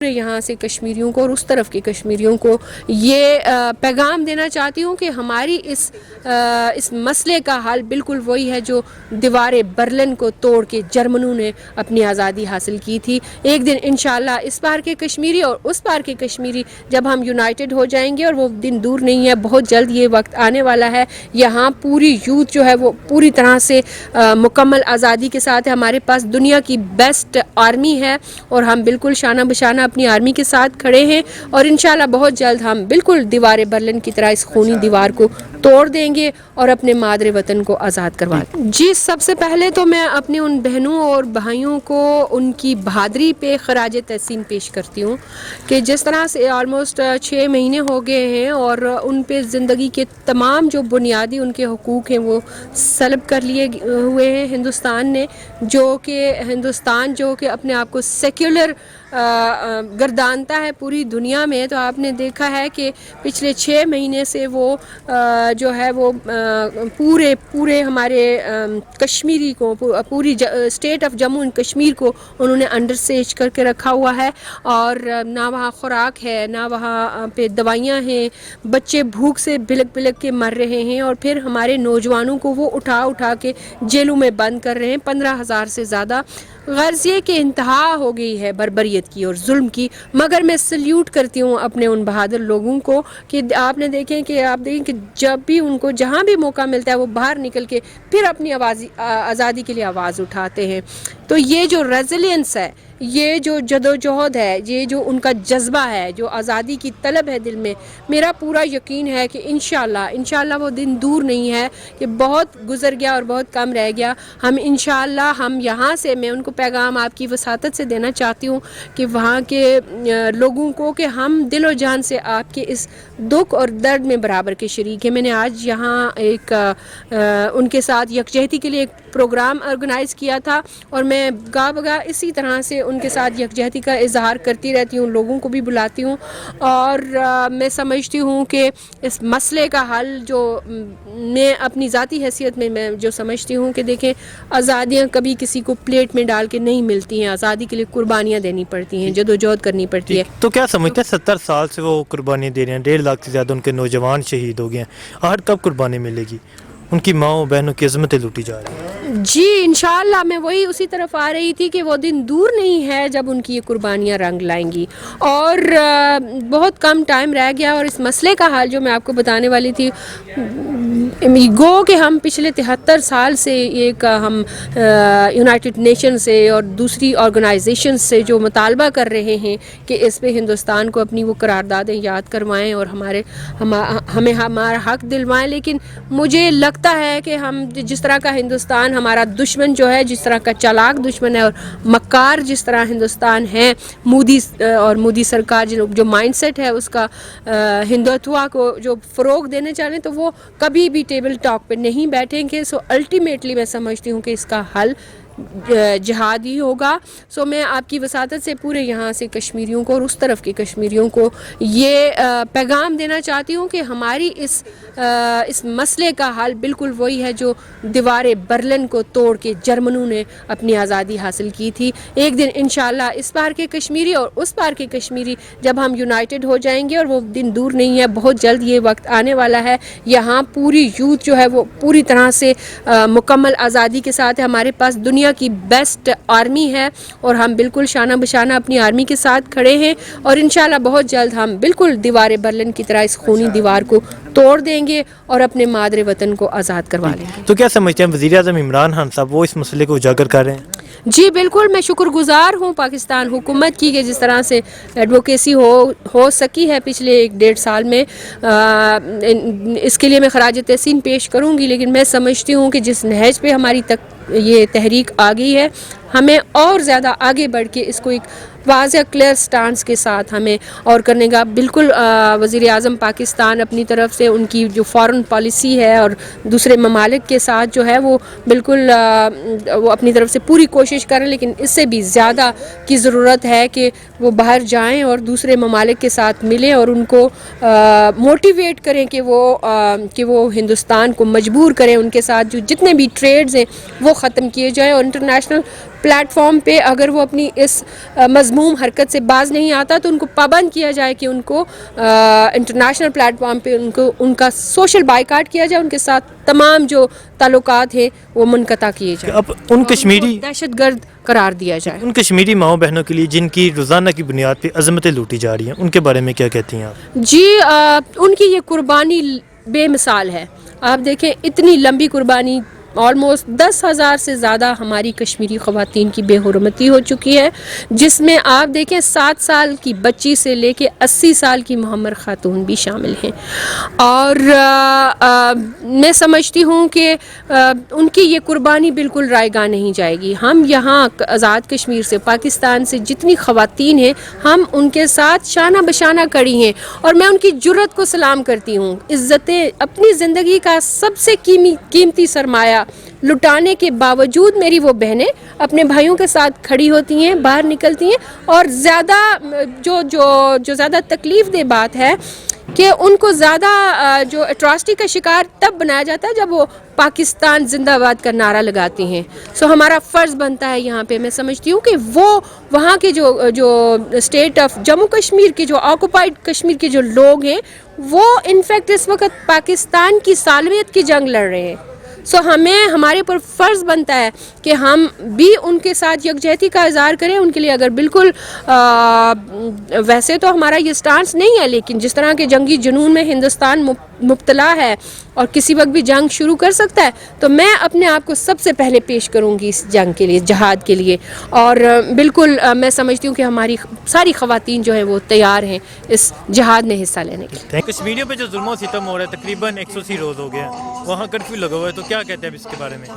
یہاں سے کشمیریوں کو اور اس طرف کے کشمیریوں کو یہ پیغام دینا چاہتی ہوں کہ ہماری اس مسئلے کا حل بالکل وہی ہے جو دیوار برلن کو توڑ کے جرمنوں نے اپنی آزادی حاصل کی تھی. ایک دن انشاءاللہ اس پار کے کشمیری اور اس پار کے کشمیری جب ہم یونائٹڈ ہو جائیں گے، اور وہ دن دور نہیں ہے، بہت جلد یہ وقت آنے والا ہے. یہاں پوری یوتھ جو ہے وہ پوری طرح سے مکمل آزادی کے ساتھ ہے. ہمارے پاس دنیا کی بیسٹ آرمی ہے اور ہم بالکل شانہ بشانہ اپنی آرمی کے ساتھ کھڑے ہیں، اور انشاءاللہ بہت جلد ہم بالکل دیوار برلن کی طرح اس خونی دیوار کو توڑ دیں گے اور اپنے مادر وطن کو آزاد کروا دیں گے. جی، سب سے پہلے تو میں اپنے ان بہنوں اور بھائیوں کو ان کی بہادری پہ خراج تحسین پیش کرتی ہوں کہ جس طرح سے آلموسٹ 6 مہینے ہو گئے ہیں اور ان پہ زندگی کے تمام جو بنیادی ان کے حقوق ہیں وہ سلب کر لیے ہوئے ہیں ہندوستان نے، جو کہ اپنے آپ کو سیکولر گردانتا ہے پوری دنیا میں. تو آپ نے دیکھا ہے کہ پچھلے 6 مہینے سے وہ جو ہے وہ پورے ہمارے کشمیری کو، پوری state of Jammu and Kashmir کو انہوں نے انڈر سیج کر کے رکھا ہوا ہے، اور نہ وہاں خوراک ہے، نہ وہاں پہ دوائیاں ہیں. بچے بھوک سے بلک بلک کے مر رہے ہیں، اور پھر ہمارے نوجوانوں کو وہ اٹھا کے جیلوں میں بند کر رہے ہیں. 15,000 سے زیادہ. غرض یہ کہ انتہا ہو گئی ہے بربریت کی اور ظلم کی. مگر میں سلیوٹ کرتی ہوں اپنے ان بہادر لوگوں کو کہ آپ دیکھیں کہ جب بھی ان کو جہاں بھی موقع ملتا ہے وہ باہر نکل کے پھر اپنی آزادی کے لیے آواز اٹھاتے ہیں. تو یہ جو ریزیلینس ہے، یہ جو جدوجہد ہے، یہ جو ان کا جذبہ ہے، جو آزادی کی طلب ہے دل میں، میرا پورا یقین ہے کہ انشاءاللہ وہ دن دور نہیں ہے کہ بہت گزر گیا اور بہت کم رہ گیا. انشاءاللہ ہم یہاں سے، میں ان کو پیغام آپ کی وساطت سے دینا چاہتی ہوں کہ وہاں کے لوگوں کو کہ ہم دل و جان سے آپ کے اس دکھ اور درد میں برابر کے شریک ہیں. میں نے آج یہاں ایک ان کے ساتھ یکجہتی کے لیے ایک پروگرام آرگنائز کیا تھا، اور میں گاہ بگاہ اسی طرح سے ان کے ساتھ یکجہتی کا اظہار کرتی رہتی ہوں، لوگوں کو بھی بلاتی ہوں. اور میں سمجھتی ہوں کہ اس مسئلے کا حل جو میں اپنی ذاتی حیثیت میں جو سمجھتی ہوں کہ دیکھیں، آزادیاں کبھی کسی کو پلیٹ میں ڈال کے نہیں ملتی ہیں. آزادی کے لیے قربانیاں دینی پڑتی ہیں، جدوجہد کرنی پڑتی ہے. تو کیا سمجھتے ہیں 70 سال سے وہ قربانیاں دے رہے ہیں، 1.5 لاکھ سے زیادہ ان کے نوجوان شہید ہو گئے ہیں، آخر کب قربانی ملے گی؟ ان کی ماؤں بہنوں کی عظمتیں لوٹی جا رہی ہیں. جی انشاءاللہ میں وہی اسی طرف آ رہی تھی کہ وہ دن دور نہیں ہے جب ان کی یہ قربانیاں رنگ لائیں گی، اور بہت کم ٹائم رہ گیا. اور اس مسئلے کا حال جو میں آپ کو بتانے والی تھی، گو کہ ہم پچھلے 73 سال سے ایک ہم یونائٹڈ نیشن سے اور دوسری آرگنائزیشن سے جو مطالبہ کر رہے ہیں کہ اس پہ ہندوستان کو اپنی وہ قراردادیں یاد کروائیں اور ہمیں ہمارا حق دلوائیں. لیکن مجھے لگتا ہے کہ ہم جس طرح کا ہندوستان ہمارا دشمن جو ہے، جس طرح کا چالاک دشمن ہے اور مکار جس طرح ہندوستان ہے، مودی سرکار جو مائنڈ سیٹ ہے اس کا ہندوتوا کو جو فروغ دینے چاہ رہے ہیں، تو وہ کبھی بھی ٹیبل ٹاک پہ نہیں بیٹھیں گے. سو الٹیمیٹلی میں سمجھتی ہوں کہ اس کا حل جہاد ہی ہوگا. سو میں آپ کی وساطت سے پورے یہاں سے کشمیریوں کو اور اس طرف کے کشمیریوں کو یہ پیغام دینا چاہتی ہوں کہ ہماری اس مسئلے کا حل بالکل وہی ہے جو دیوار برلن کو توڑ کے جرمنوں نے اپنی آزادی حاصل کی تھی. ایک دن انشاءاللہ اس پار کے کشمیری اور اس پار کے کشمیری جب ہم یونائٹڈ ہو جائیں گے، اور وہ دن دور نہیں ہے، بہت جلد یہ وقت آنے والا ہے. یہاں پوری یوتھ جو ہے وہ پوری طرح سے مکمل آزادی کے ساتھ ہے. ہمارے پاس دنیا کی بیسٹ آرمی ہے، اور ہم بالکل شانہ بشانہ اپنی آرمی کے ساتھ کھڑے ہیں، اور انشاءاللہ بہت جلد ہم بالکل دیوار برلن کی طرح اس خونی دیوار کو توڑ دیں گے اور اپنے مادر وطن کو آزاد کروا لیں گے. تو کیا سمجھتے ہیں وزیر اعظم عمران خان صاحب وہ اس مسئلے کو اجاگر کر رہے ہیں؟ جی بالکل، میں شکر گزار ہوں پاکستان حکومت کی کہ جس طرح سے ایڈوکیسی ہو سکی ہے پچھلے 1.5 سال میں. اس کے لیے میں خراج تحسین پیش کروں گی. لیکن میں سمجھتی ہوں کہ جس نہج پہ ہماری یہ تحریک آ گئی ہے، ہمیں اور زیادہ آگے بڑھ کے اس کو ایک واضح کلیئر سٹانس کے ساتھ ہمیں اور کرنے کا. بالکل وزیر اعظم پاکستان اپنی طرف سے ان کی جو فارن پالیسی ہے اور دوسرے ممالک کے ساتھ جو ہے وہ بالکل وہ اپنی طرف سے پوری کوشش کریں، لیکن اس سے بھی زیادہ کی ضرورت ہے کہ وہ باہر جائیں اور دوسرے ممالک کے ساتھ ملیں اور ان کو موٹیویٹ کریں کہ وہ ہندوستان کو مجبور کریں ان کے ساتھ جو جتنے بھی ٹریڈز ہیں وہ ختم کیے جائیں، اور انٹرنیشنل پلیٹ فارم پہ اگر وہ اپنی اس مذموم حرکت سے باز نہیں آتا تو ان کو پابند کیا جائے کہ ان کو انٹرنیشنل پلیٹ فارم پہ ان کا سوشل بائیکاٹ کیا جائے، ان کے ساتھ تمام جو تعلقات ہیں وہ منقطع کیے جائیں، اب ان کشمیری دہشت گرد قرار دیا جائے۔ ان کشمیری ماؤں بہنوں کے لیے جن کی روزانہ کی بنیاد پہ عظمتیں لوٹی جا رہی ہیں، ان کے بارے میں کیا کہتی ہیں آپ؟ جی ان کی یہ قربانی بے مثال ہے۔ آپ دیکھیں اتنی لمبی قربانی، آلموسٹ 10,000 سے زیادہ ہماری کشمیری خواتین کی بے حرمتی ہو چکی ہے، جس میں آپ دیکھیں 7 سال کی بچی سے لے کے 80 سال کی معمر خاتون بھی شامل ہیں، اور میں سمجھتی ہوں کہ ان کی یہ قربانی بالکل رائے گاہ نہیں جائے گی۔ ہم یہاں آزاد کشمیر سے، پاکستان سے جتنی خواتین ہیں، ہم ان کے ساتھ شانہ بشانہ کڑی ہیں، اور میں ان کی جرت کو سلام کرتی ہوں۔ عزتیں اپنی زندگی کا سب سے قیمتی سرمایہ لٹانے کے باوجود میری وہ بہنیں اپنے بھائیوں کے ساتھ کھڑی ہوتی ہیں، باہر نکلتی ہیں، اور زیادہ جو زیادہ تکلیف دہ بات ہے کہ ان کو زیادہ جو اٹراسٹی کا شکار تب بنایا جاتا ہے جب وہ پاکستان زندہ باد کا نعرہ لگاتی ہیں۔ سو ہمارا فرض بنتا ہے یہاں پہ، میں سمجھتی ہوں کہ وہ وہاں کے جو اسٹیٹ آف جموں کشمیر کے جو آکوپائڈ کشمیر کے جو لوگ ہیں، وہ انفیکٹ اس وقت پاکستان کی سالمیت کی جنگ لڑ رہے ہیں۔ سو ہمارے پر فرض بنتا ہے کہ ہم بھی ان کے ساتھ یکجہتی کا اظہار کریں۔ ان کے لیے اگر بالکل ویسے تو ہمارا یہ سٹانس نہیں ہے، لیکن جس طرح کے جنگی جنون میں ہندوستان مبتلا ہے اور کسی وقت بھی جنگ شروع کر سکتا ہے، تو میں اپنے آپ کو سب سے پہلے پیش کروں گی اس جنگ کے لیے، جہاد کے لیے، اور بالکل میں سمجھتی ہوں کہ ہماری ساری خواتین جو ہیں وہ تیار ہیں اس جہاد میں حصہ لینے کے لیے۔ کشمیریوں پہ جو ظلم و ستم ہو رہا ہے، تقریباً 180 روز ہو گیا، وہاں کرفیو لگا ہوا ہے، تو کیا کہتے ہیں اس کے بارے میں؟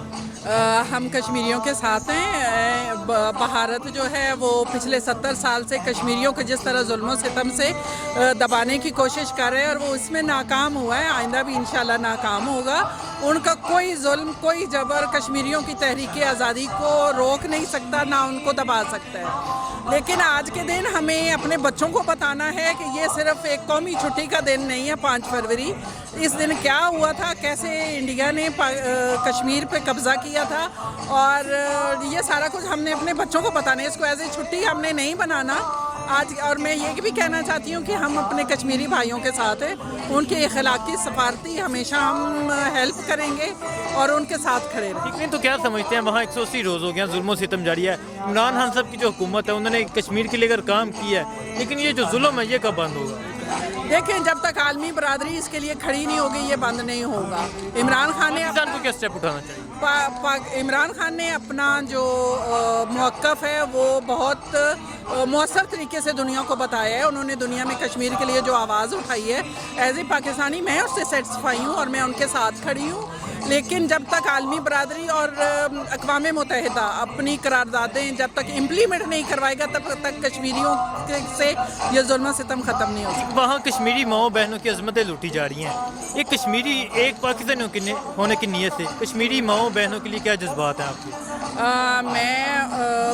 ہم کشمیریوں کے ساتھ ہیں۔ بھارت جو ہے وہ پچھلے 70 سال سے کشمیریوں کو جس طرح ظلم و ستم سے دبانے کی کوشش کر رہے ہیں، اور وہ اس میں ناکام ہوا ہے، آئندہ بھی انشاءاللہ ناکام ہوگا۔ ان کا کوئی ظلم، کوئی جبر کشمیریوں کی تحریک آزادی کو روک نہیں سکتا، نہ ان کو دبا سکتا ہے۔ لیکن آج کے دن ہمیں اپنے بچوں کو بتانا ہے کہ یہ صرف ایک قومی چھٹی کا دن نہیں ہے 5 فروری۔ اس دن کیا ہوا تھا، کیسے انڈیا نے کشمیر پہ قبضہ کیا تھا، اور یہ سارا کچھ ہم نے اپنے بچوں کو بتانا ہے۔ اس کو ایز اے چھٹی ہم نے نہیں بنانا آج۔ اور میں یہ بھی کہنا چاہتی ہوں کہ ہم اپنے کشمیری بھائیوں کے ساتھ ہیں، ان کے اخلاقی سفارتی ہمیشہ ہم ہیلپ کریں گے اور ان کے ساتھ کھڑے رہیں گے۔ لیکن تو کیا سمجھتے ہیں، وہاں 180 روز ہو گیا، ظلم و ستم جاری ہے، عمران خان صاحب کی جو حکومت ہے انہوں نے کشمیر کے لیے اگر کام کیا ہے، لیکن یہ جو ظلم ہے یہ کب بند ہوگا؟ دیکھیں، جب تک عالمی برادری اس کے لیے کھڑی نہیں ہوگی یہ بند نہیں ہوگا۔ عمران خان نے پاکستان کو کیا اسٹیپ اٹھانا چاہیے؟ عمران خان نے اپنا جو موقف ہے وہ بہت مؤثر طریقے سے دنیا کو بتایا ہے۔ انہوں نے دنیا میں کشمیر کے لیے جو آواز اٹھائی ہے، ایز اے پاکستانی میں اس سے سیٹسفائی ہوں اور میں ان کے ساتھ کھڑی ہوں۔ لیکن جب تک عالمی برادری اور اقوام متحدہ اپنی قراردادیں جب تک امپلیمنٹ نہیں کروائے گا، تب تک کشمیریوں سے یہ ظلم و ستم ختم نہیں ہو سکتا۔ وہاں کشمیری ماؤں بہنوں کی عظمتیں لوٹی جا رہی ہیں، ایک کشمیری، ایک پاکستانی ہونے کی نیت سے کشمیری ماؤں بہنوں کے لیے کیا جذبات ہیں آپ کے؟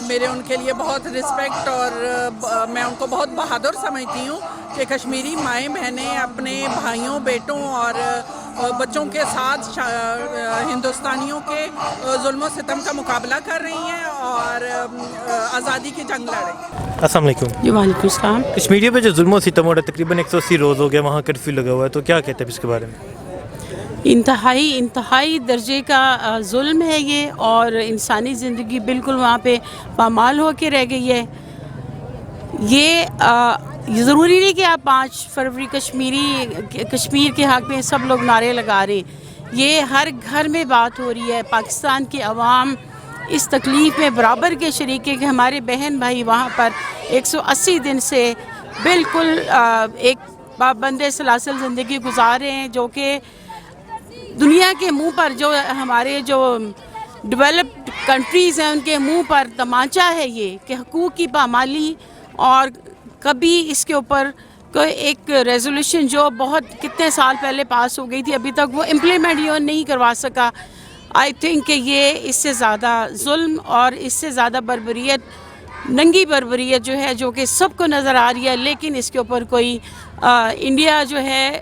میرے ان کے لیے بہت رسپیکٹ، اور میں ان کو بہت بہادر سمجھتی ہوں کہ کشمیری مائیں بہنیں اپنے بھائیوں، بیٹوں اور بچوں کے ساتھ ہندوستانیوں کے ظلم و ستم کا مقابلہ کر رہی ہیں اور آزادی کی جنگ لڑ رہی ہیں۔ السلام علیکم جی وعلیکم السلام۔ کشمیریوں پہ جو ظلم و ستم ہو رہا ہے، تقریباً 180 روز ہو گیا، وہاں کرفیو لگا ہوا ہے، تو کیا کہتے ہیں اس کے بارے میں؟ انتہائی درجے کا ظلم ہے یہ، اور انسانی زندگی بالکل وہاں پہ پامال ہو کے رہ گئی ہے۔ یہ ضروری نہیں کہ آپ 5 فروری کشمیر کے حق میں سب لوگ نعرے لگا رہے ہیں۔ یہ ہر گھر میں بات ہو رہی ہے۔ پاکستان کے عوام اس تکلیف میں برابر کے شریک ہے کہ ہمارے بہن بھائی وہاں پر 180 دن سے بالکل ایک پابند سلاسل زندگی گزار رہے ہیں، جو کہ دنیا کے منہ پر، جو ہمارے جو ڈیولپڈ کنٹریز ہیں ان کے منہ پر تمانچہ ہے یہ کہ حقوق کی پامالی، اور کبھی اس کے اوپر کوئی ایک ریزولوشن جو بہت کتنے سال پہلے پاس ہو گئی تھی، ابھی تک وہ امپلیمنٹ یہ نہیں کروا سکا۔ آئی تھنک کہ یہ اس سے زیادہ ظلم اور اس سے زیادہ بربریت، ننگی بربریت جو ہے، جو کہ سب کو نظر آ رہی ہے، لیکن اس کے اوپر کوئی انڈیا جو ہے